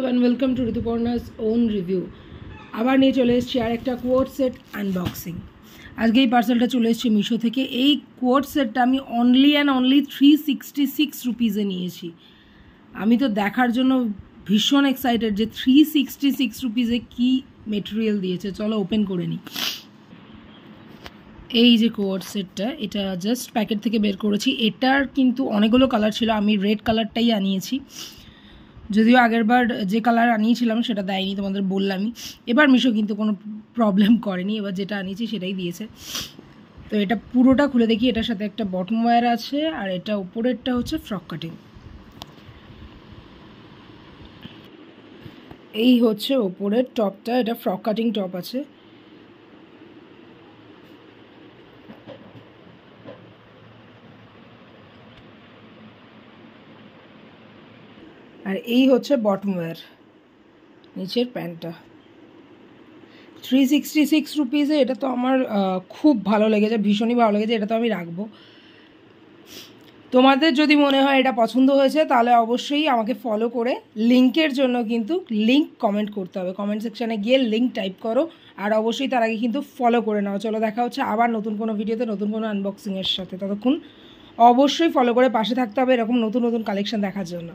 and welcome to Rituparna's own review. আবার নিয়ে চলে এসেছি আর একটা কোট সেট আনবক্সিং। আজকে এই পার্সেলটা চলে এসেছে মিশো থেকে। এই কোট সেটটা আমি অনলি 366 রুপিসে নিয়েছি। আমি তো দেখার জন্য ভীষণ এক্সাইটেড যে 366 রুপিসে কী মেটেরিয়াল দিয়েছে। চলো ওপেন করে নিই। এই যে কোট সেটটা, এটা জাস্ট প্যাকেট থেকে বের করেছি। এটার কিন্তু অনেকগুলো কালার ছিল, আমি রেড কালারটাই আনিয়েছি। যদিও আগেরবার যে কালার আনিয়েছিলাম সেটা দেয়নি, তোমাদের বললামই। এবার মিশো কিন্তু কোনো প্রবলেম করেনি, এবার যেটা আনিয়েছি সেটাই দিয়েছে। তো এটা পুরোটা খুলে দেখি। এটার সাথে একটা বটম ওয়্যার আছে, আর এটা উপরেরটা হচ্ছে ফ্রক কাটিং। এই হচ্ছে ওপরের টপটা, এটা ফ্রক কাটিং টপ আছে। আর এই হচ্ছে বটম ওয়্যার, নিচের প্যান্টটা। 366 রুপিসে এটা তো আমার খুব ভালো লেগেছে, ভীষণই ভালো লেগেছে। এটা তো আমি রাখবো। তোমাদের যদি মনে হয় এটা পছন্দ হয়েছে তাহলে অবশ্যই আমাকে ফলো করে লিঙ্কের জন্য কিন্তু লিঙ্ক কমেন্ট করতে হবে। কমেন্ট সেকশানে গিয়ে লিঙ্ক টাইপ করো, আর অবশ্যই তার আগে কিন্তু ফলো করে নাও। চলো দেখা হচ্ছে আবার নতুন কোনো ভিডিওতে, নতুন কোনো আনবক্সিংয়ের সাথে। ততক্ষণ অবশ্যই ফলো করে পাশে থাকতে হবে এরকম নতুন নতুন কালেকশন দেখার জন্য।